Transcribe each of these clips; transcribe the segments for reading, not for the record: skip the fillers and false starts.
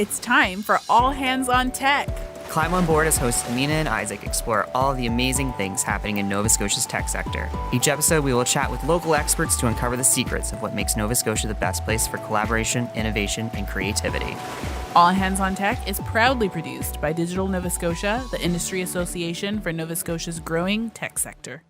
It's time for All Hands on Tech. Climb on board as hosts Amina and Isaac explore all the amazing things happening in Nova Scotia's tech sector. Each episode, we will chat with local experts to uncover the secrets of what makes Nova Scotia the best place for collaboration, innovation, and creativity. All Hands on Tech is proudly produced by Digital Nova Scotia, the industry association for Nova Scotia's growing tech sector.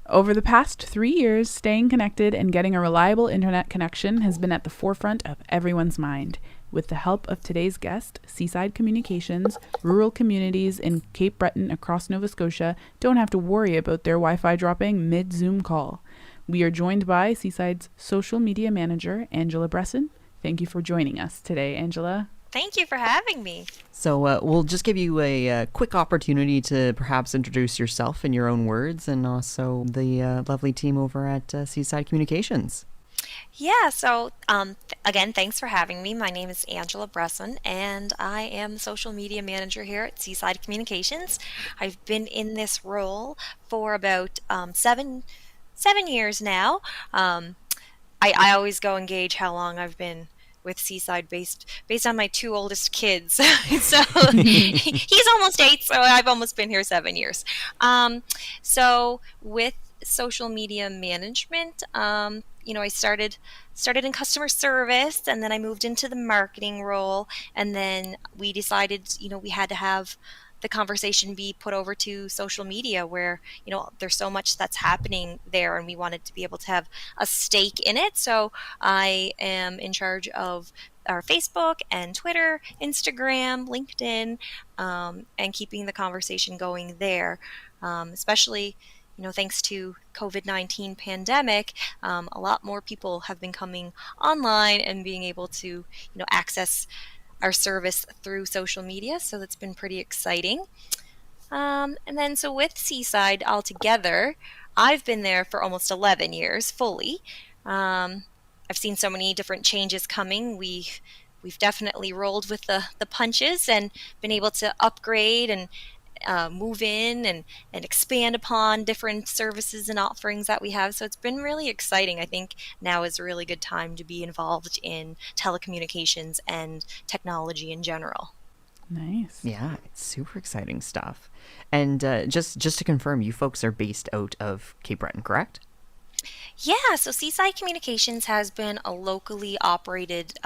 Over the past 3 years, staying connected and getting a reliable internet connection has been at the forefront of everyone's mind. With the help of today's guest, Seaside Communications, rural communities in Cape Breton across Nova Scotia don't have to worry about their Wi-Fi dropping mid-Zoom call. We are joined by Seaside's social media manager, Angela Bresson. Thank you for joining us today, Angela. Thank you for having me. So we'll just give you a quick opportunity to perhaps introduce yourself in your own words and also the lovely team over at Seaside Communications. Yeah, so again, thanks for having me. My name is Angela Bresson, and I am the social media manager here at Seaside Communications. I've been in this role for about 7 years now. I always go and gauge how long I've been with Seaside based on my 2 oldest kids. So he's almost 8, so I've almost been here 7 years. So with social media management, I started in customer service, and then I moved into the marketing role, and then we decided, we had to have the conversation be put over to social media where, there's so much that's happening there, and we wanted to be able to have a stake in it. So I am in charge of our Facebook and Twitter, Instagram, LinkedIn, and keeping the conversation going there, especially thanks to COVID-19 pandemic, a lot more people have been coming online and being able to, access our service through social media. So that's been pretty exciting. And then so with Seaside altogether, I've been there for almost 11 years fully. I've seen so many different changes coming. We've definitely rolled with the punches and been able to upgrade and move in and expand upon different services and offerings that we have. So it's been really exciting. I think now is a really good time to be involved in telecommunications and technology in general. Nice. Yeah, it's super exciting stuff. And just to confirm, you folks are based out of Cape Breton, correct? Yeah, so Seaside Communications has been a locally operated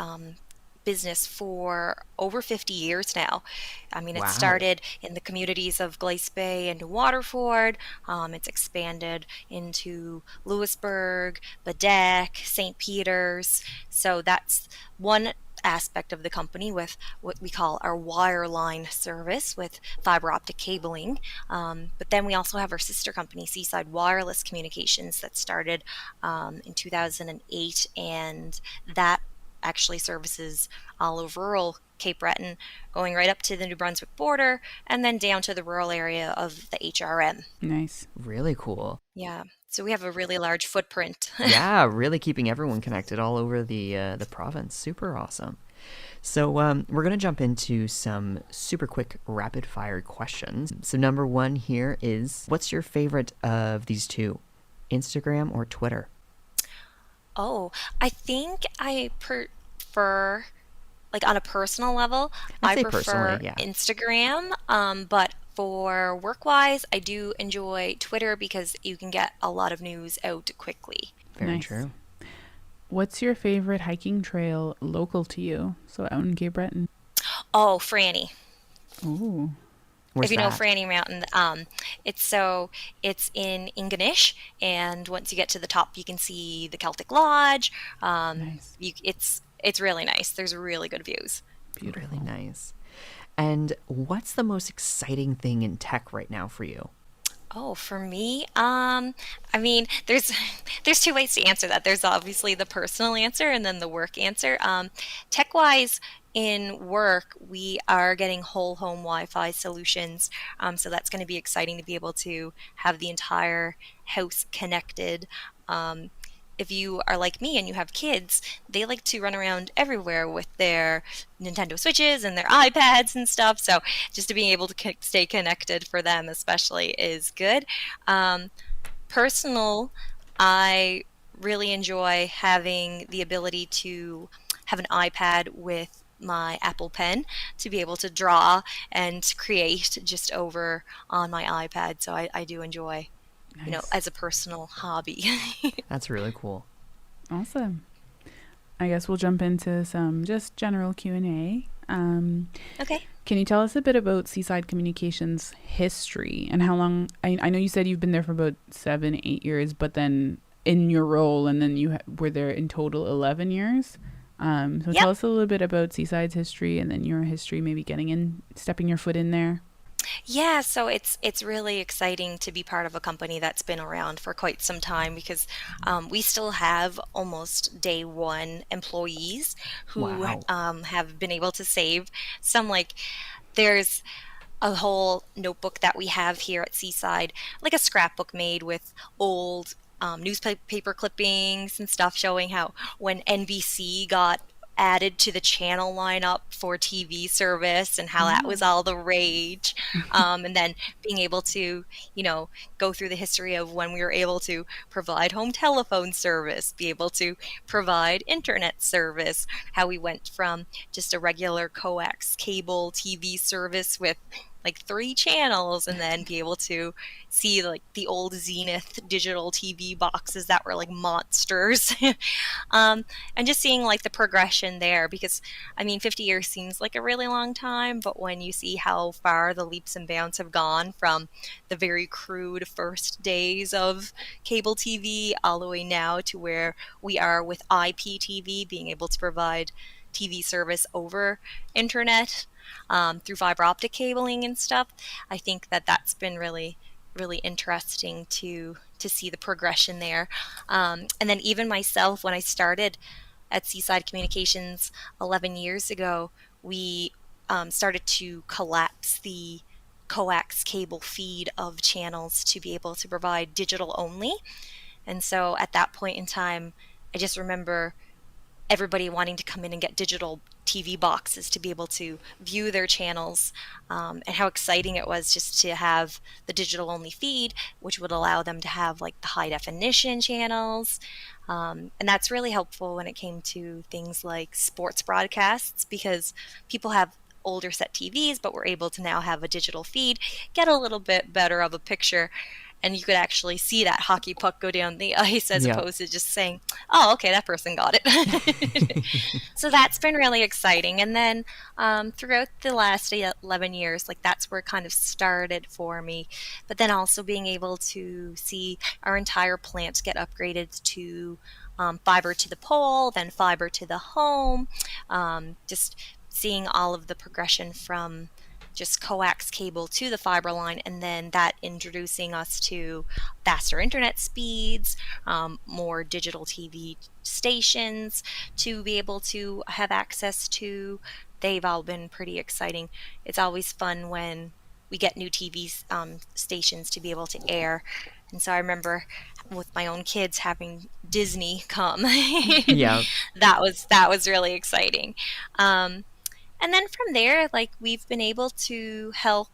business for over 50 years now. I mean, Wow. It started in the communities of Glace Bay and Waterford. It's expanded into Lewisburg, Bedeque, St. Peter's. So that's one aspect of the company with what we call our wireline service with fiber optic cabling. But then we also have our sister company, Seaside Wireless Communications, that started in 2008, and that actually services all of rural Cape Breton, going right up to the New Brunswick border and then down to the rural area of the HRM. Nice. Really cool. Yeah, so we have a really large footprint. Yeah, really keeping everyone connected all over the province. Super awesome. So we're going to jump into some super quick rapid fire questions. So number 1 here is, what's your favorite of these two, Instagram or Twitter? Oh, I think I prefer, like on a personal level, I'd I say prefer personally, yeah. Instagram, but for work-wise, I do enjoy Twitter because you can get a lot of news out quickly. Very Nice. true. What's your favorite hiking trail local to you? So out in Cape Breton. Oh, Franny. Ooh. Where's If you know that? Franny Mountain, it's in Ingonish, and once you get to the top, you can see the Celtic Lodge. Nice. It's really nice. There's really good views. Beautiful. Really nice. And what's the most exciting thing in tech right now for you? Oh, for me, I mean, there's 2 ways to answer that. There's obviously the personal answer and then the work answer. Tech-wise, in work, we are getting whole home Wi-Fi solutions. So that's going to be exciting to be able to have the entire house connected. Um, if you are like me and you have kids, they like to run around everywhere with their Nintendo Switches and their iPads and stuff. So just to being able to stay connected for them especially is good. Personal, I really enjoy having the ability to have an iPad with my Apple Pen to be able to draw and create just over on my iPad. So I do enjoy, Nice. as a personal hobby. That's really cool. Awesome. I guess we'll jump into some just general Q&A. Okay. Can you tell us a bit about Seaside Communications history and how long? I know you said you've been there for about 7, 8 years, but then in your role, and then you were there in total 11 years. So Yep. tell us a little bit about Seaside's history and then your history, maybe stepping your foot in there. Yeah, so it's really exciting to be part of a company that's been around for quite some time because we still have almost day one employees who Wow. have been able to save some like there's a whole notebook that we have here at Seaside, like a scrapbook made with old newspaper clippings and stuff showing how when NBC got added to the channel lineup for TV service and how that was Oh. all the rage. And then being able to, you know, go through the history of when we were able to provide home telephone service, be able to provide internet service, how we went from just a regular coax cable TV service with like 3 channels and then be able to see like the old Zenith digital TV boxes that were like monsters. um, and just seeing like the progression there because I mean 50 years seems like a really long time, but when you see how far the leaps and bounds have gone from the very crude first days of cable TV all the way now to where we are with IPTV being able to provide TV service over internet through fiber optic cabling and stuff. I think that that's been really interesting to see the progression there. And then even myself, when I started at Seaside Communications 11 years ago, we started to collapse the coax cable feed of channels to be able to provide digital only. And so at that point in time, I just remember everybody wanting to come in and get digital TV boxes to be able to view their channels, and how exciting it was just to have the digital only feed, which would allow them to have like the high definition channels. And that's really helpful when it came to things like sports broadcasts because people have older set TVs, but we're able to now have a digital feed, get a little bit better of a picture and you could actually see that hockey puck go down the ice as Yeah. opposed to just saying, oh, okay, that person got it. So that's been really exciting. And then throughout the last 11 years, like that's where it kind of started for me. But then also being able to see our entire plant get upgraded to fiber to the pole, then fiber to the home, just seeing all of the progression from just coax cable to the fiber line, and then that introducing us to faster internet speeds, more digital TV stations to be able to have access to. They've all been pretty exciting. It's always fun when we get new TV stations to be able to air. And so I remember with my own kids having Disney come. Yeah. That was really exciting. Um, and then from there, like we've been able to help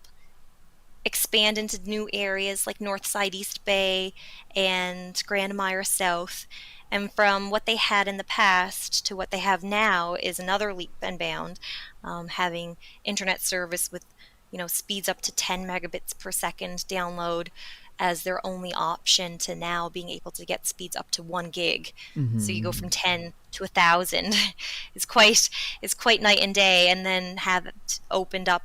expand into new areas like Northside East Bay and Grand Mire South. And from what they had in the past to what they have now is another leap and bound, having internet service with speeds up to 10 megabits per second download as their only option to now being able to get speeds up to 1 gig. So you go Mm-hmm. from 10 to 1,000 is quite night and day, and then have it opened up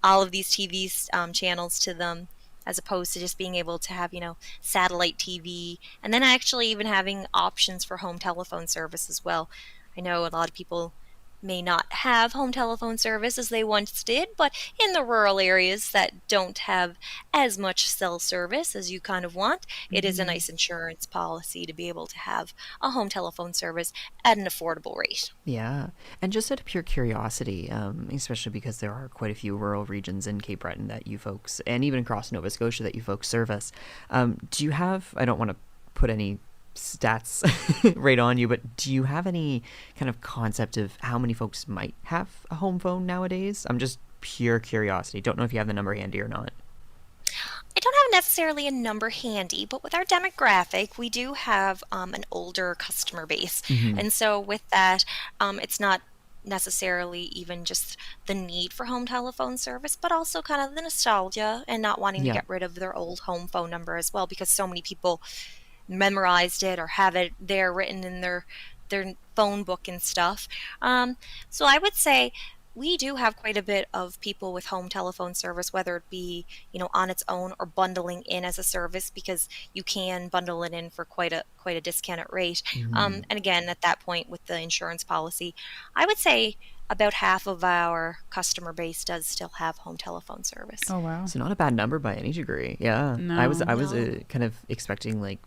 all of these TV channels to them as opposed to just being able to have satellite TV, and then actually even having options for home telephone service as well. I know a lot of people may not have home telephone service as they once did, but in the rural areas that don't have as much cell service as you kind of want, it is a Mm-hmm. nice insurance policy to be able to have a home telephone service at an affordable rate. Yeah. And just out of pure curiosity, especially because there are quite a few rural regions in Cape Breton that you folks, and even across Nova Scotia that you folks service, do you have, I don't want to put any stats right on you, but do you have any kind of concept of how many folks might have a home phone nowadays? I'm just pure curiosity. Don't know if you have the number handy or not. I don't have necessarily a number handy, but with our demographic, we do have an older customer base. Mm-hmm. And so with that, it's not necessarily even just the need for home telephone service, but also kind of the nostalgia and not wanting to Yeah. get rid of their old home phone number as well, because so many people memorized it or have it there written in their phone book and stuff. So I would say we do have quite a bit of people with home telephone service, whether it be, on its own or bundling in as a service, because you can bundle it in for quite a discounted rate. And again, at that point with the insurance policy, I would say about half of our customer base does still have home telephone service. Oh wow. So not a bad number by any degree. Yeah. I was No. kind of expecting like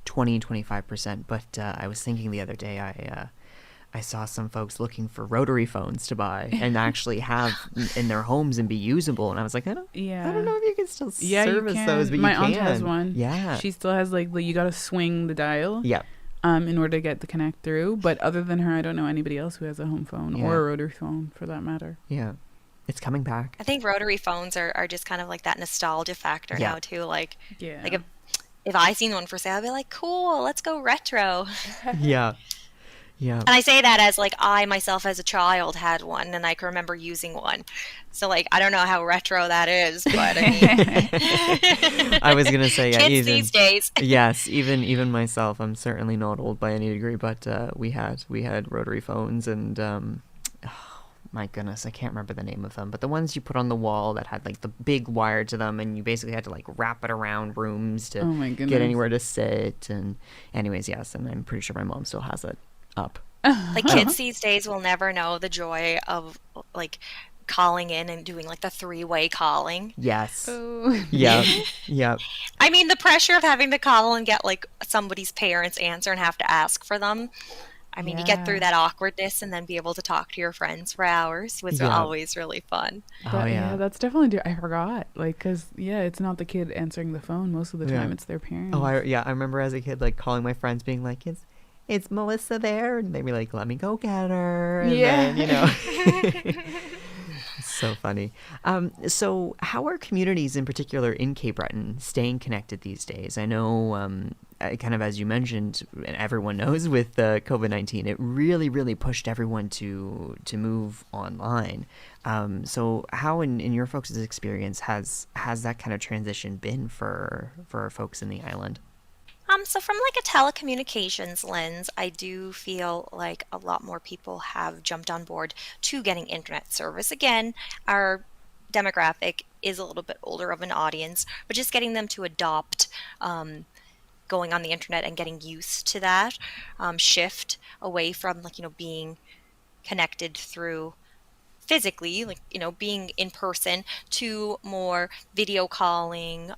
20-25%, but I was thinking the other day I saw some folks looking for rotary phones to buy and actually have in their homes and be usable, and I was like, I don't know if you can still Yeah, you service can. those, but My you can. aunt has one. Yeah. She still has like you gotta swing the dial. Yeah. In order to get the connect through. But other than her, I don't know anybody else who has a home phone or a rotary phone for that matter. Yeah. It's coming back. I think rotary phones are just kind of like that nostalgia factor Yeah. now too. Like Yeah. if I seen one for sale, I'd be like, cool, let's go retro. Yeah. Yeah. And I say that as like I myself as a child had one and I can remember using one. So like I don't know how retro that is, but I mean I was gonna say, yeah, kids even these days. yes, even myself, I'm certainly not old by any degree, but we had rotary phones, and oh, my goodness, I can't remember the name of them, but the ones you put on the wall that had like the big wire to them, and you basically had to like wrap it around rooms to Oh my get goodness. anywhere to sit. And anyways, yes, and I'm pretty sure my mom still has it up. Like kids these days will never know the joy of like calling in and doing like the three-way calling. Yes. Oh. Yeah. Yeah. I mean, the pressure of having to call and get like somebody's parents answer and have to ask for them. I mean, you get through Yeah. that awkwardness and then be able to talk to your friends for hours was Yeah. always really fun. Oh Yeah, that's definitely. I forgot. Like, cause it's not the kid answering the phone most of the time. Yeah. It's their parents. Oh, I remember as a kid, like calling my friends, being like, "It's Melissa there?" And they'd be like, "Let me go get her." And Yeah. then, so funny. So how are communities in particular in Cape Breton staying connected these days? I know, kind of as you mentioned, and everyone knows with COVID-19, it really, really pushed everyone to move online. So how in your folks' experience has that kind of transition been for folks in the island? So from like a telecommunications lens, I do feel like a lot more people have jumped on board to getting internet service. Again, our demographic is a little bit older of an audience, but just getting them to adopt going on the internet and getting used to that shift away from like, being connected through physically, like, being in person, to more video calling,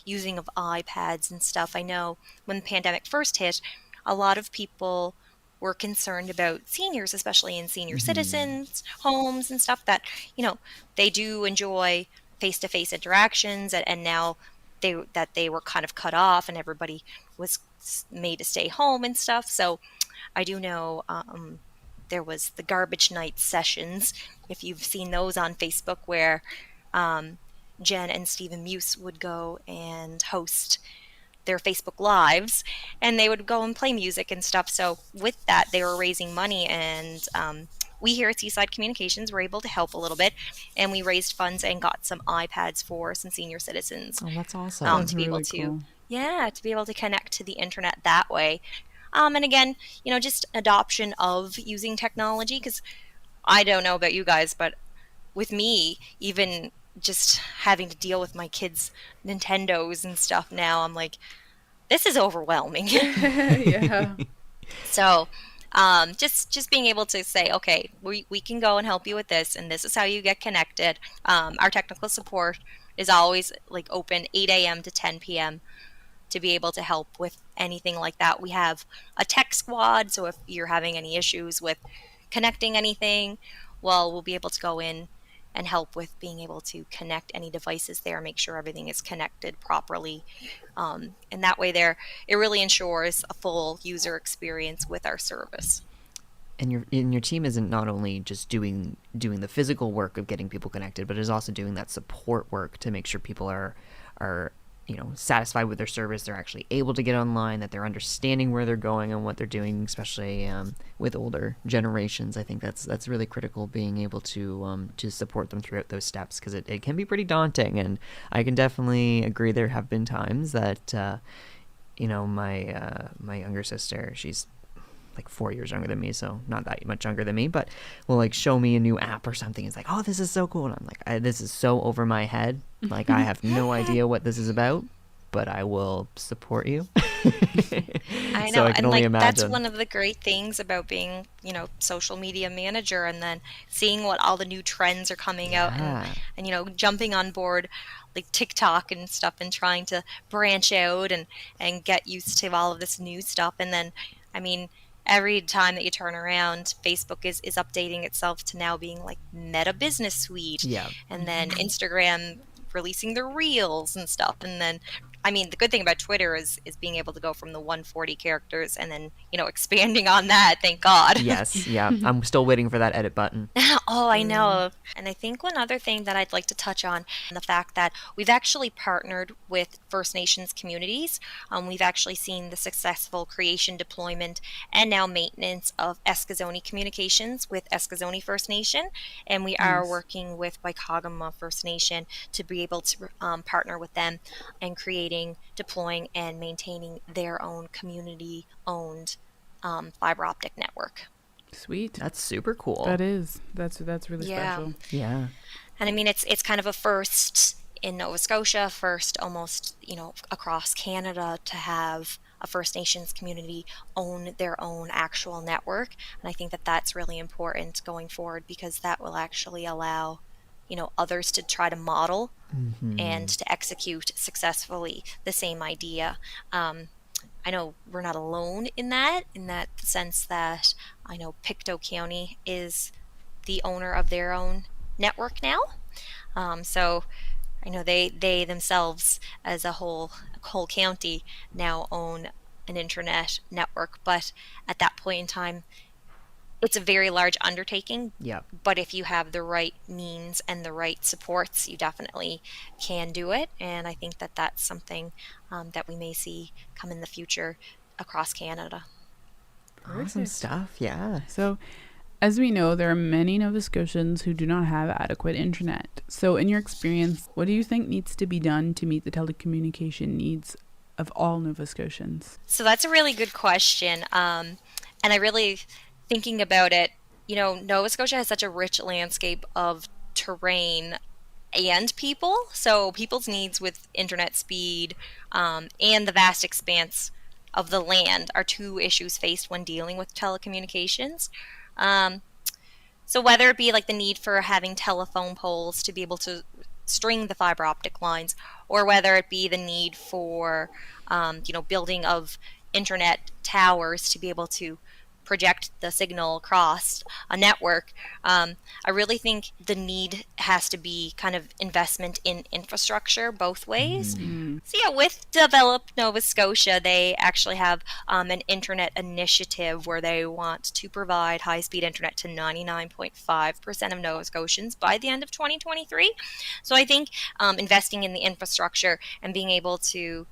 using of iPads and stuff. I know when the pandemic first hit, a lot of people were concerned about seniors, especially in senior citizens homes and stuff, that, they do enjoy face-to-face interactions, and now they were kind of cut off and everybody was made to stay home and stuff. So I do know there was the garbage night sessions, if you've seen those on Facebook, where Jen and Stephen Muse would go and host their Facebook lives, and they would go and play music and stuff. So with that, they were raising money, and we here at Seaside Communications were able to help a little bit, and we raised funds and got some iPads for some senior citizens Oh, that's awesome. That's to be able really to, cool. to be able to connect to the internet that way. And again, just adoption of using technology, because I don't know about you guys, but with me, even just having to deal with my kids' Nintendos and stuff now, I'm like, this is overwhelming. Yeah. So, just being able to say, okay, we can go and help you with this, and this is how you get connected. Our technical support is always like open 8 a.m. to 10 p.m. to be able to help with anything like that. We have a tech squad, so if you're having any issues with connecting anything, well, we'll be able to go in and help with being able to connect any devices there, make sure everything is connected properly. And that way it really ensures a full user experience with our service. And your team isn't not only just doing the physical work of getting people connected, but is also doing that support work to make sure people are satisfied with their service, they're actually able to get online, that they're understanding where they're going and what they're doing, especially with older generations. I think that's really critical, being able to support them throughout those steps, because it can be pretty daunting. And I can definitely agree, there have been times that my younger sister, she's like 4 years younger than me, so not that much younger than me, but will like show me a new app or something. It's like, oh, this is so cool. And I'm like, this is so over my head. Like, I have no idea what this is about, but I will support you. I So know, I can and only like that's imagine. one of the great things about being, social media manager, and then seeing what all the new trends are coming out, and Yeah. jumping on board like TikTok and stuff, and trying to branch out and get used to all of this new stuff. And then, I mean, every time that you turn around, Facebook is updating itself to now being like Meta Business Suite, Yeah. and then Instagram releasing their reels and stuff. And then, I mean, the good thing about Twitter is being able to go from the 140 characters and then, expanding on that, thank God. Yes. Yeah. I'm still waiting for that edit button. Oh, I know. And I think one other thing that I'd like to touch on, the fact that we've actually partnered with First Nations communities. We've actually seen the successful creation, deployment, and now maintenance of Eskazoni communications with Eskazoni First Nation. And we are Nice. working with Waikagama First Nation to be able to partner with them and creating, deploying, and maintaining their own community-owned fiber optic network. Sweet. That's super cool. That is. That's really Yeah. special. Yeah. And I mean, it's kind of a first in Nova Scotia, first almost, across Canada, to have a First Nations community own their own actual network. And I think that that's really important going forward, because that will actually allow, others to try to model and to execute successfully the same idea. I know we're not alone in that sense, that I know Pictou County is the owner of their own network now. So I know they themselves, as a whole county, now own an internet network. But at that point in time, it's a very large undertaking. Yeah. But if you have the right means and the right supports, you definitely can do it. And I think that that's something that we may see come in the future across Canada. Awesome Perfect. stuff. Yeah. So, as we know, there are many Nova Scotians who do not have adequate internet. So, in your experience, what do you think needs to be done to meet the telecommunication needs of all Nova Scotians? So that's a really good question. And I really, thinking about it, Nova Scotia has such a rich landscape of terrain and people. So people's needs with internet speed, and the vast expanse of the land are two issues faced when dealing with telecommunications. Um, so whether it be like the need for having telephone poles to be able to string the fiber optic lines, or whether it be the need for, building of internet towers to be able to project the signal across a network, I really think the need has to be kind of investment in infrastructure both ways. So yeah, with Develop Nova Scotia, they actually have an internet initiative where they want to provide high-speed internet to 99.5% of Nova Scotians by the end of 2023. So I think investing in the infrastructure and being able to,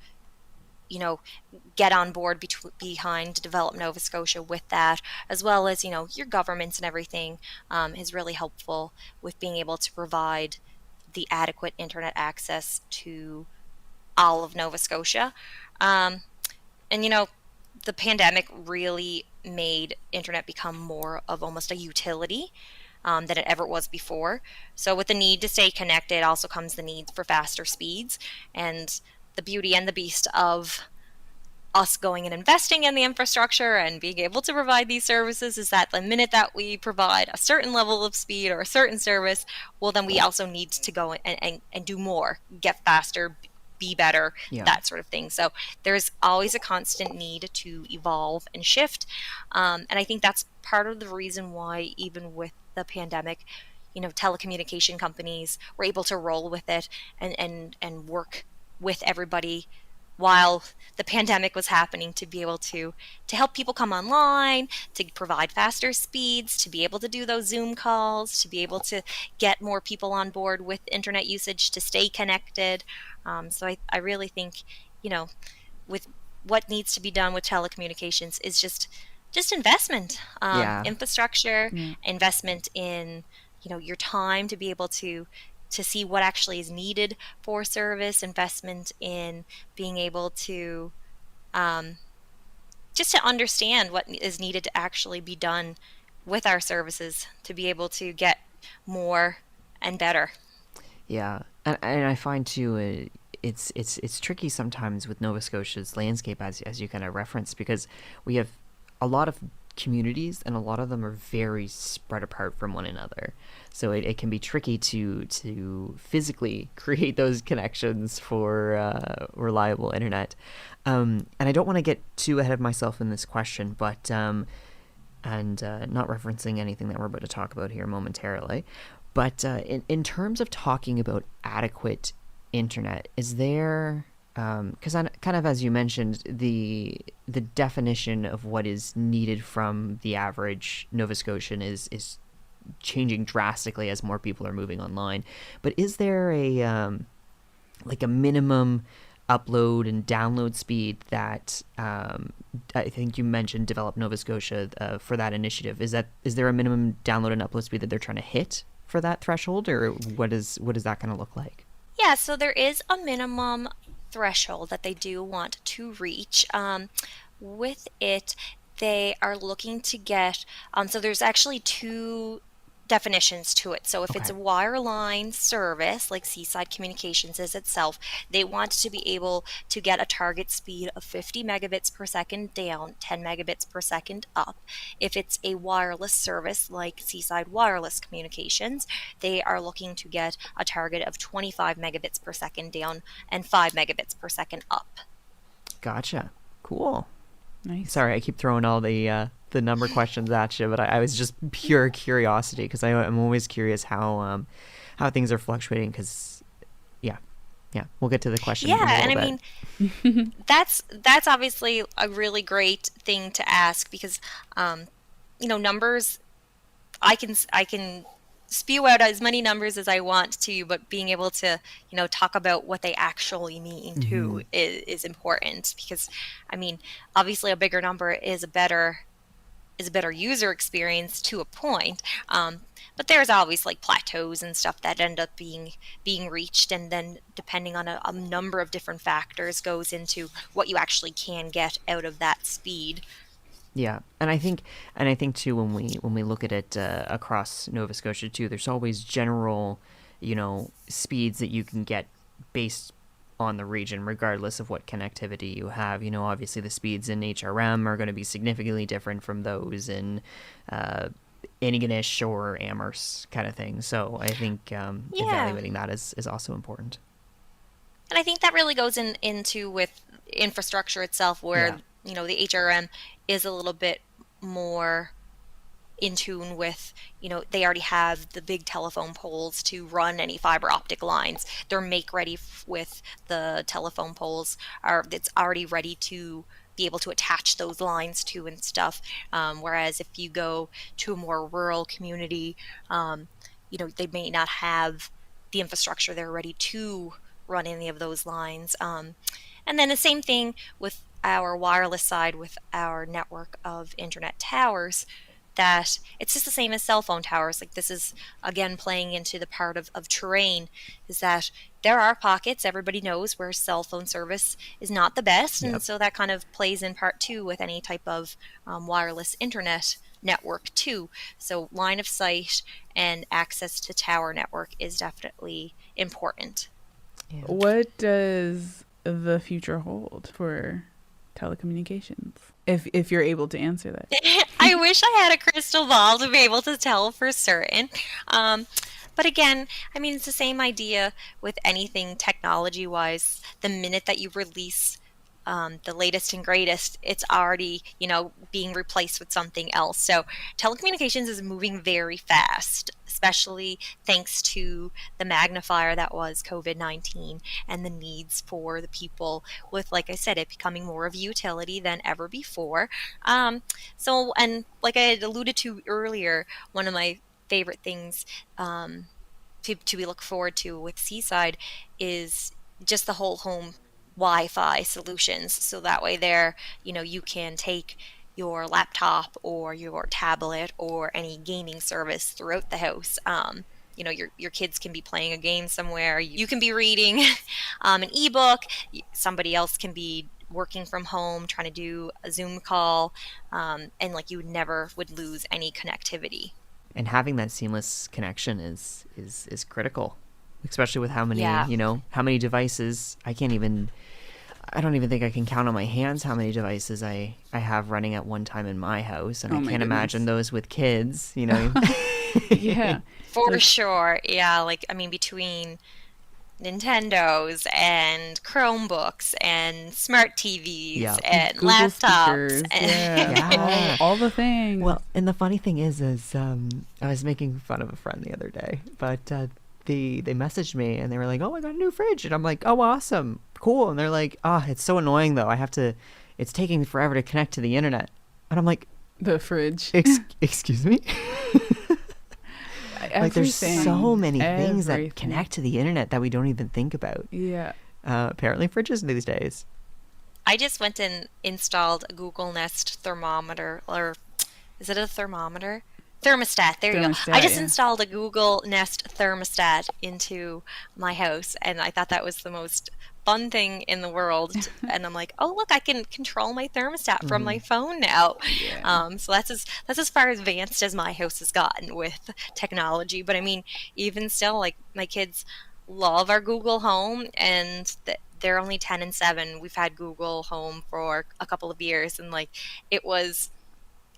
get on board behind Develop Nova Scotia with that, as well as, your governments and everything, is really helpful with being able to provide the adequate internet access to all of Nova Scotia. And the pandemic really made internet become more of almost a utility than it ever was before. So with the need to stay connected also comes the need for faster speeds. And the beauty and the beast of us going and investing in the infrastructure and being able to provide these services is that the minute that we provide a certain level of speed or a certain service, well, then we also need to go and do more, get faster, be better, Yeah. that sort of thing. So there's always a constant need to evolve and shift. And I think that's part of the reason why, even with the pandemic, telecommunication companies were able to roll with it and work with everybody while the pandemic was happening, to be able to help people come online, to provide faster speeds, to be able to do those Zoom calls, to be able to get more people on board with internet usage to stay connected. So I really think, you know, with what needs to be done with telecommunications is just investment, Yeah. infrastructure, Yeah. investment in your time to be able to see what actually is needed for service, investment in being able to um, just to understand what is needed to actually be done with our services to be able to get more and better. Yeah, and I find too, it's tricky sometimes with Nova Scotia's landscape, as you kind of referenced, because we have a lot of communities, and a lot of them are very spread apart from one another. So it can be tricky to physically create those connections for reliable internet. And I don't want to get too ahead of myself in this question, but and not referencing anything that we're about to talk about here momentarily. But in terms of talking about adequate internet, is there, because kind of as you mentioned, the definition of what is needed from the average Nova Scotian is changing drastically as more people are moving online. But is there a like a minimum upload and download speed that I think you mentioned Develop Nova Scotia for that initiative? Is there a minimum download and upload speed that they're trying to hit for that threshold, or what is that going to look like? Yeah, so there is a minimum threshold that they do want to reach. With it, they are looking to get, so there's actually two definitions to it. So if it's Okay, a wireline service, like Seaside Communications is itself, they want to be able to get a target speed of 50 megabits per second down, 10 megabits per second up. If it's a wireless service like Seaside Wireless Communications, they are looking to get a target of 25 megabits per second down and 5 megabits per second up. gotcha. Cool. Nice. Sorry, I keep throwing all the number questions at you, but I was just pure curiosity because I'm always curious how things are fluctuating. Because yeah, yeah, we'll get to the question Yeah, in a and little I bit. mean, that's obviously a really great thing to ask because numbers, I can spew out as many numbers as I want to, but being able to talk about what they actually mean Hmm. too is important because I mean obviously a bigger number is a better user experience to a point. But there's always like plateaus and stuff that end up being reached, and then depending on a number of different factors goes into what you actually can get out of that speed. Yeah, and I think too when we look at it across Nova Scotia too, there's always general, speeds that you can get based on the region, regardless of what connectivity you have. Obviously the speeds in HRM are going to be significantly different from those in uh, Antigonish or Amherst kind of thing. So I think Yeah. evaluating that is also important. And I think that really goes into with infrastructure itself, Yeah. where the HRM is a little bit more in tune with, they already have the big telephone poles to run any fiber optic lines. They're make ready with the telephone poles are it's already ready to be able to attach those lines to and stuff. Whereas if you go to a more rural community, they may not have the infrastructure there ready to run any of those lines. And then the same thing with our wireless side with our network of internet towers, that it's just the same as cell phone towers. Like this is again playing into the part of terrain, is that there are pockets, everybody knows, where cell phone service is not the best. And Yep. so that kind of plays in part too with any type of wireless internet network too. So line of sight and access to tower network is definitely important. Yeah. What does the future hold for telecommunications? If you're able to answer that. I wish I had a crystal ball to be able to tell for certain. Um, but again, I mean, it's the same idea with anything technology wise. The minute that you release the latest and greatest, it's already, being replaced with something else. So telecommunications is moving very fast, especially thanks to the magnifier that was COVID-19 and the needs for the people with, like I said, it becoming more of a utility than ever before. And like I had alluded to earlier, one of my favorite things um, to be look forward to with Seaside is just the whole home Wi-Fi solutions. So that way there, you can take your laptop or your tablet or any gaming service throughout the house. Your kids can be playing a game somewhere. You can be reading an ebook. Somebody else can be working from home, trying to do a Zoom call, and like you never would lose any connectivity. And having that seamless connection is critical, especially with how many Yeah. how many devices. I don't even think I can count on my hands how many devices I have running at one time in my house, and Oh I my can't imagine goodness. those with kids. Yeah. For Like, sure. Yeah, like I mean between Nintendos and Chromebooks and smart TVs Yeah. and Google laptops speakers. and Yeah. Yeah. All the things. Well, and the funny thing is I was making fun of a friend the other day, but they messaged me and they were like, "Oh, I got a new fridge," and I'm like, "Oh, awesome, cool," and they're like, "Ah, it's so annoying though. It's taking forever to connect to the internet," and I'm like, The fridge. Excuse me." Like there's Everything. so many things Everything. that connect to the internet that we don't even think about. Yeah. Apparently fridges these days. I just went and installed a Google Nest thermometer, or is it a thermometer? Thermostat. There you go. I Thermostat, just yeah. installed a Google Nest thermostat into my house, and I thought that was the most fun thing in the world. And I'm like, oh look, I can control my thermostat from my phone now. Yeah. So that's as far advanced as my house has gotten with technology. But I mean, even still, like my kids love our Google Home, and they're only 10 and 7. We've had Google Home for a couple of years, and like it was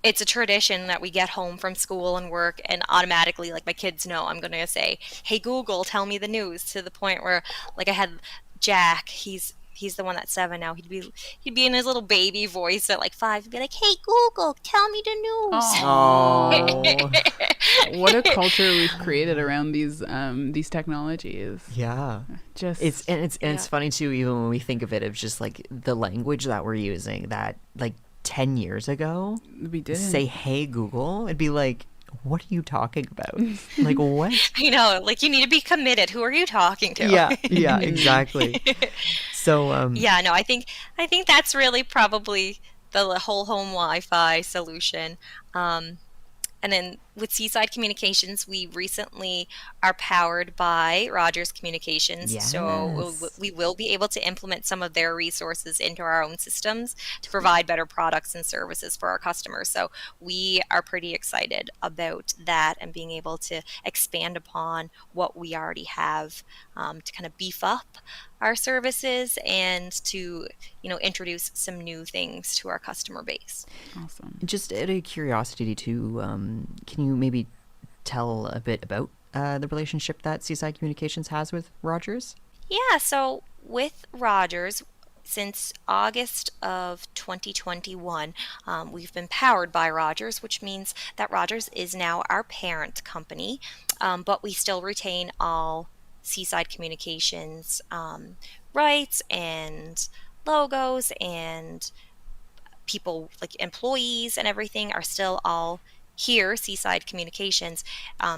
it's a tradition that we get home from school and work, and automatically like my kids know I'm going to say, hey Google, tell me the news, to the point where like I had Jack, he's the one that's 7 now. He'd be in his little baby voice at like 5 and be like, hey Google, tell me the news. Oh. What a culture we've created around these technologies. Yeah. Just It's Yeah. funny too, even when we think of it, of just like the language that we're using, that like 10 years ago, we didn't. say, "Hey Google," it'd be like, "What are you talking about?" Like, what? I know, like you need to be committed. Who are you talking to? Yeah, exactly. So, Yeah, no, I think that's really probably the whole home Wi-Fi solution. Um, And then with Seaside Communications, we recently are powered by Rogers Communications. So yes. we will be able to implement some of their resources into our own systems to provide better products and services for our customers. So we are pretty excited about that and being able to expand upon what we already have, to kind of beef up our services and to, introduce some new things to our customer base. Awesome. Just out of curiosity too, can you maybe tell a bit about the relationship that Seaside Communications has with Rogers? Yeah, so with Rogers, since August of 2021, we've been powered by Rogers, which means that Rogers is now our parent company, but we still retain all Seaside Communications rights and logos, and people like employees and everything are still all here, Seaside Communications.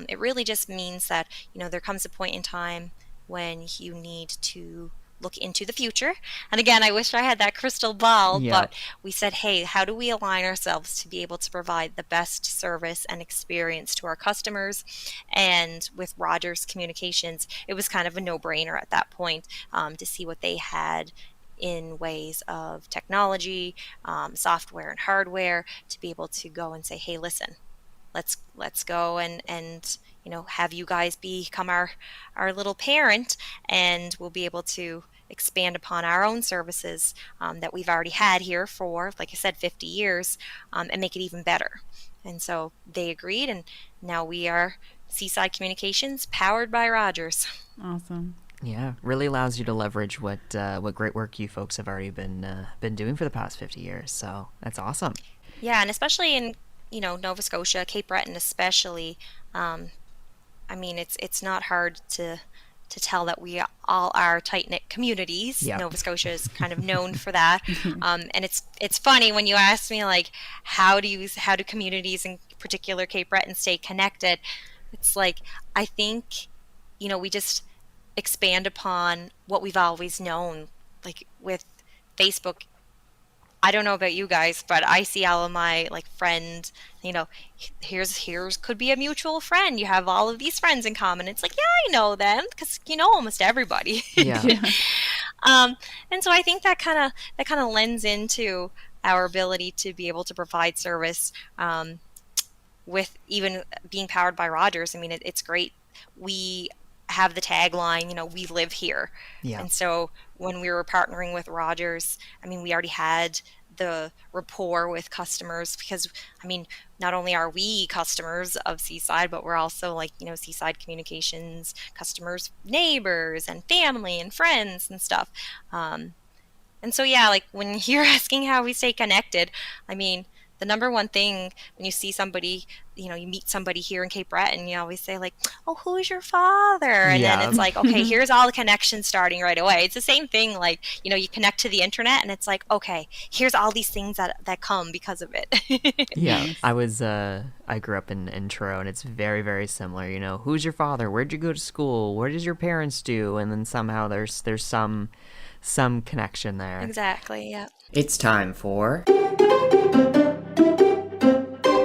It really just means that, there comes a point in time when you need to look into the future. And again, I wish I had that crystal ball, Yeah. but we said, hey, how do we align ourselves to be able to provide the best service and experience to our customers? And with Rogers Communications, it was kind of a no brainer at that point, to see what they had in ways of technology, software and hardware, to be able to go and say, hey, listen, let's go and have you guys become our little parent, and we'll be able to expand upon our own services, that we've already had here for, like I said, 50 years, and make it even better. And so they agreed, and now we are Seaside Communications, powered by Rogers. Awesome. Yeah, really allows you to leverage what great work you folks have already been doing for the past 50 years. So that's awesome. Yeah, and especially in, Nova Scotia, Cape Breton especially, um, I mean, it's not hard to tell that we all are tight-knit communities. Yep. Nova Scotia is kind of known for that. And it's funny when you ask me like how do communities, in particular Cape Breton, stay connected? It's like I think, we just expand upon what we've always known. Like with Facebook, I don't know about you guys, but I see all of my like friends, you know, here's could be a mutual friend. You have all of these friends in common. It's like, yeah, I know them because you know almost everybody. Yeah. Yeah. Um, and so I think that kind of lends into our ability to be able to provide service, with even being powered by Rogers. I mean, it's great. We have the tagline, we live here. Yeah. And so when we were partnering with Rogers, I mean, we already had the rapport with customers because, I mean, not only are we customers of Seaside, but we're also like, Seaside Communications customers, neighbors and family and friends and stuff. Um, and so, yeah, like when you're asking how we stay connected, I mean, the number one thing when you see somebody, you meet somebody here in Cape Breton, you always say like, "Oh, who's your father?" And then Yeah. it's like, okay, here's all the connections starting right away. It's the same thing, like, you connect to the internet, and it's like, okay, here's all these things that come because of it. Yeah, Nice. I grew up in Truro, and it's very, very similar. Who's your father? Where'd you go to school? What does your parents do? And then somehow there's some connection there. Exactly. Yeah. It's time for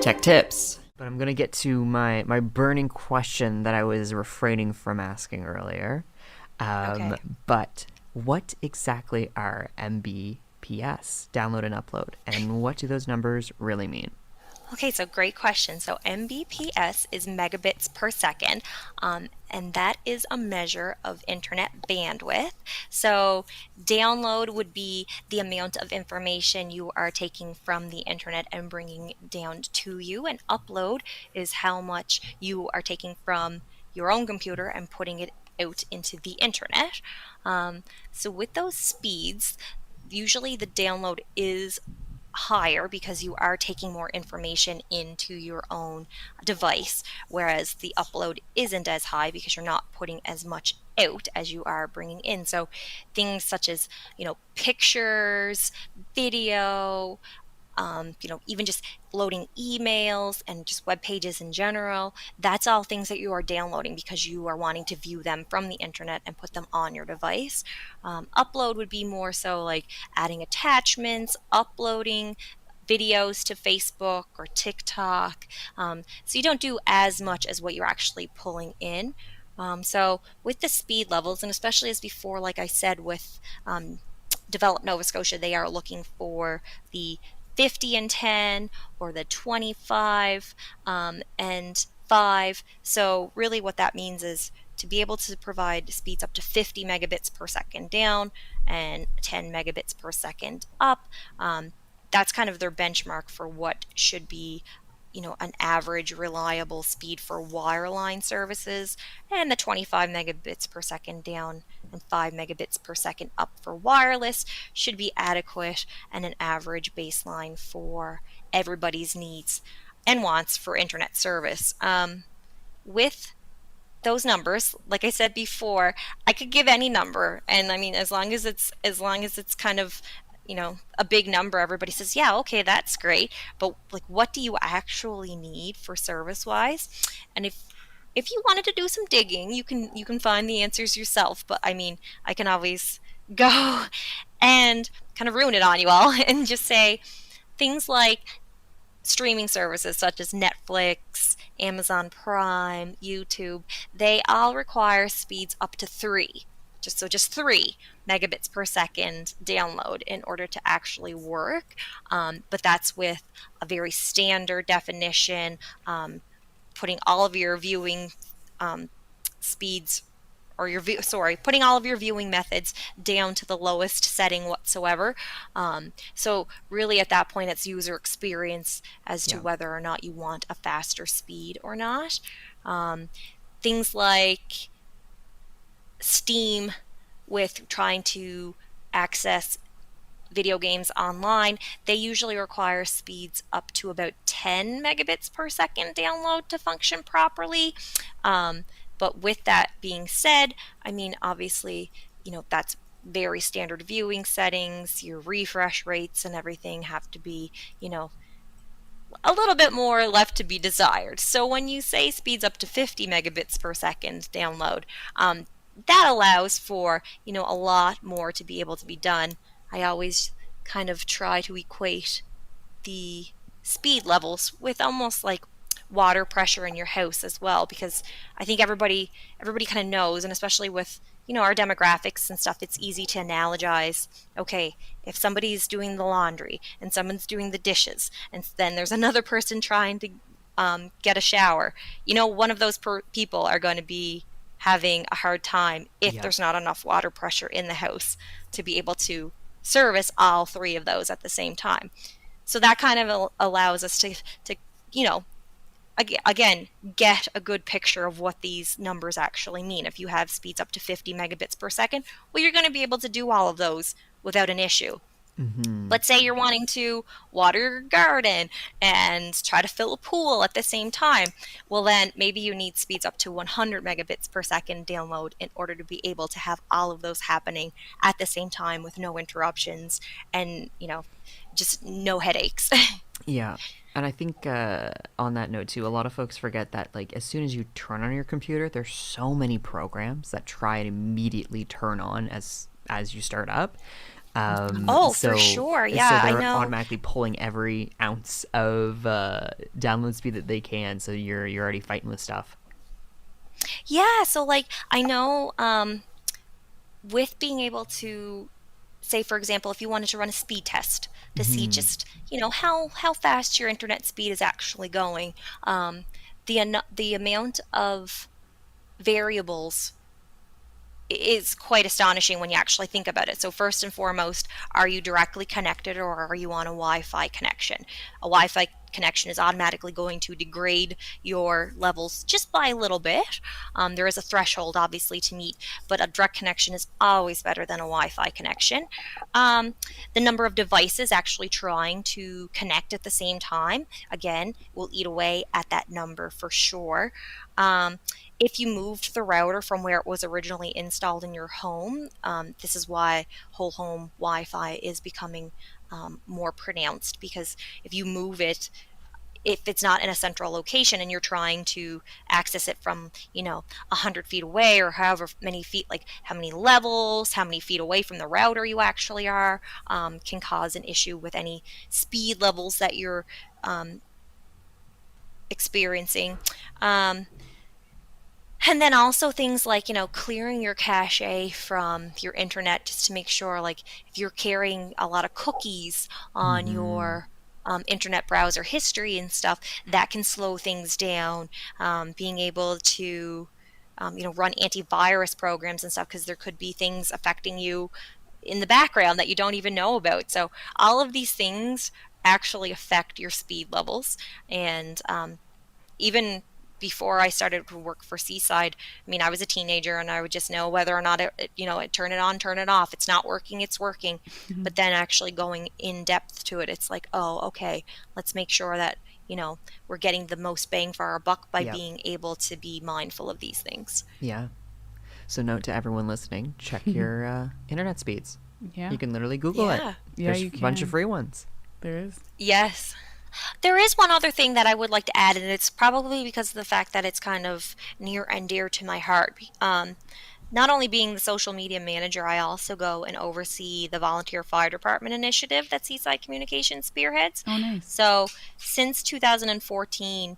tech tips. But I'm gonna get to my burning question that I was refraining from asking earlier. Okay. But what exactly are MBPS, download and upload, and what do those numbers really mean? Okay, so great question. So Mbps is megabits per second, and that is a measure of internet bandwidth. So download would be the amount of information you are taking from the internet and bringing down to you, and upload is how much you are taking from your own computer and putting it out into the internet. So with those speeds, usually the download is higher because you are taking more information into your own device, whereas the upload isn't as high because you're not putting as much out as you are bringing in. So things such as, pictures, video, even just loading emails and just web pages in general, that's all things that you are downloading because you are wanting to view them from the internet and put them on your device. Upload would be more so like adding attachments, uploading videos to Facebook or TikTok. So you don't do as much as what you're actually pulling in. So with the speed levels, and especially as before, like I said, with Develop Nova Scotia, they are looking for the 50 and 10 or the 25 and 5. So really what that means is to be able to provide speeds up to 50 megabits per second down and 10 megabits per second up. That's kind of their benchmark for what should be, an average reliable speed for wireline services, and the 25 megabits per second down and 5 megabits per second up for wireless should be adequate and an average baseline for everybody's needs and wants for internet service. With those numbers, like I said before, I could give any number, and I mean, as long as it's kind of, a big number, everybody says, yeah, okay, that's great. But like, what do you actually need for service wise? And if you wanted to do some digging, you can find the answers yourself. But I mean, I can always go and kind of ruin it on you all and just say things like streaming services such as Netflix, Amazon Prime, YouTube, they all require speeds up to 3. Just 3 megabits per second download in order to actually work. But that's with a very standard definition, putting all of your viewing speeds or putting all of your viewing methods down to the lowest setting whatsoever. So really at that point it's user experience as to Yeah. whether or not you want a faster speed or not. Things like Steam with trying to access video games online, they usually require speeds up to about 10 megabits per second download to function properly. Um, but with that being said, I mean, obviously, that's very standard viewing settings. Your refresh rates and everything have to be, a little bit more left to be desired. So when you say speeds up to 50 megabits per second download, that allows for, a lot more to be able to be done. I always kind of try to equate the speed levels with almost like water pressure in your house as well, because I think everybody kind of knows, and especially with our demographics and stuff, it's easy to analogize. Okay, if somebody's doing the laundry and someone's doing the dishes and then there's another person trying to get a shower, one of those people are going to be having a hard time if Yeah. there's not enough water pressure in the house to be able to service all three of those at the same time. So that kind of allows us to you know again get a good picture of what these numbers actually mean. If you have speeds up to 50 megabits per second, well, you're going to be able to do all of those without an issue. Mm-hmm. Let's say you're wanting to water your garden and try to fill a pool at the same time. Well, then maybe you need speeds up to 100 megabits per second download in order to be able to have all of those happening at the same time with no interruptions and, just no headaches. Yeah. And I think on that note too, a lot of folks forget that like as soon as you turn on your computer, there's so many programs that try and immediately turn on as you start up. Oh, for So sure. so Yeah, I they're know. automatically pulling every ounce of download speed that they can. So you're already fighting with stuff. Yeah, so like I know with being able to say, for example, if you wanted to run a speed test to see Hmm. just how fast your internet speed is actually going, um, the amount of variables is quite astonishing when you actually think about it. So first and foremost, are you directly connected or are you on a Wi-Fi connection? A Wi-Fi connection is automatically going to degrade your levels just by a little bit. There is a threshold obviously to meet, but a direct connection is always better than a Wi-Fi connection. Um, the number of devices actually trying to connect at the same time, again, will eat away at that number for sure. Um, if you moved the router from where it was originally installed in your home, this is why whole home Wi-Fi is becoming more pronounced, because if you move it, if it's not in a central location and you're trying to access it from 100 feet away or however many feet, like how many levels, how many feet away from the router you actually are, can cause an issue with any speed levels that you're um, experiencing. um, And then also things like, clearing your cache from your internet just to make sure, like, if you're carrying a lot of cookies on Hmm. your internet browser history and stuff, that can slow things down. Being able to, run antivirus programs and stuff, because there could be things affecting you in the background that you don't even know about. So all of these things actually affect your speed levels. And even before I started to work for Seaside, I mean, I was a teenager and I would just know whether or not it turn it on, turn it off. It's not working, it's working. But then actually going in depth to it, it's like, oh, okay, let's make sure that, we're getting the most bang for our buck by Yep. being able to be mindful of these things. Yeah. So note to everyone listening: check your internet speeds. Yeah. You can literally Google it. Yeah. Yeah, There's you a bunch of can. free ones. There is. Yes. There is one other thing that I would like to add, and it's probably because of the fact that it's kind of near and dear to my heart. Not only being the social media manager, I also go and oversee the volunteer fire department initiative that Seaside Communications spearheads. Oh, nice. So, since 2014,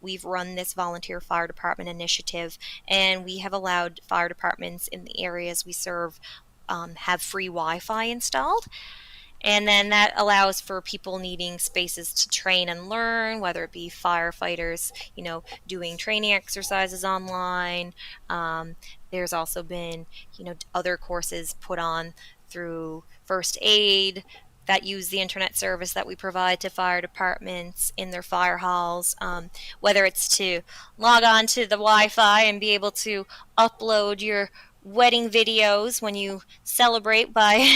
we've run this volunteer fire department initiative, and we have allowed fire departments in the areas we serve have free Wi Fi installed. And then that allows for people needing spaces to train and learn, whether it be firefighters, doing training exercises online. There's also been, other courses put on through first aid that use the internet service that we provide to fire departments in their fire halls, whether it's to log on to the Wi Fi and be able to upload your wedding videos when you celebrate by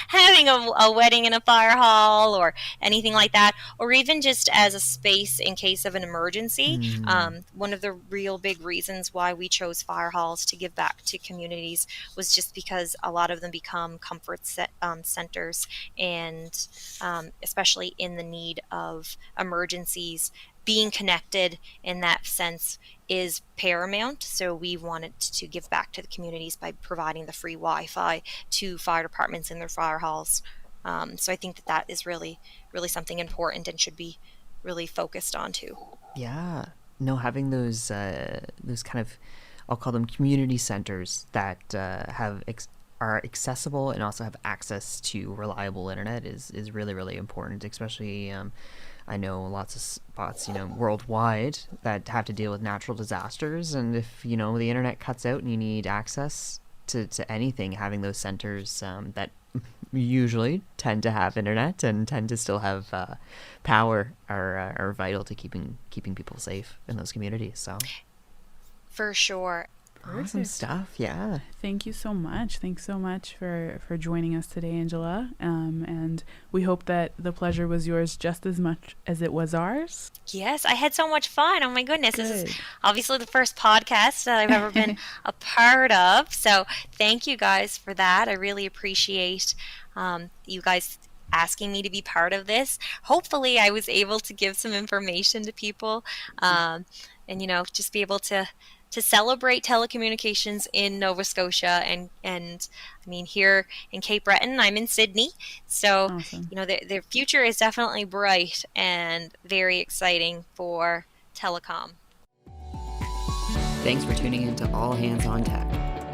having a wedding in a fire hall or anything like that, or even just as a space in case of an emergency. One of the real big reasons why we chose fire halls to give back to communities was just because a lot of them become comfort centers, and especially in the need of emergencies, being connected in that sense is paramount. So we wanted to give back to the communities by providing the free Wi-Fi to fire departments in their fire halls. So I think that is really, really something important and should be really focused on too. Yeah. No, having those kind of, I'll call them community centers that are accessible and also have access to reliable internet is really, really important, especially I know lots of spots, worldwide that have to deal with natural disasters. And if, the internet cuts out and you need access to anything, having those centers that usually tend to have internet and tend to still have power are vital to keeping people safe in those communities. So for sure. Awesome stuff. Yeah. Thank you so much. Thanks so much for joining us today, Angela. And we hope that the pleasure was yours just as much as it was ours. Yes, I had so much fun. Oh my goodness. Good. This is obviously the first podcast that I've ever been a part of. So thank you guys for that. I really appreciate you guys asking me to be part of this. Hopefully I was able to give some information to people and, just be able to celebrate telecommunications in Nova Scotia and I mean here in Cape Breton. I'm in Sydney, so Awesome. The future is definitely bright and very exciting for telecom. Thanks for tuning in to All Hands on Tech.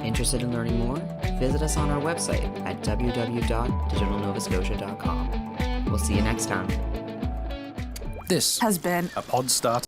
Interested in learning more? Visit us on our website at www.digitalnovascotia.com. We'll see you next time. This Has been a Podstar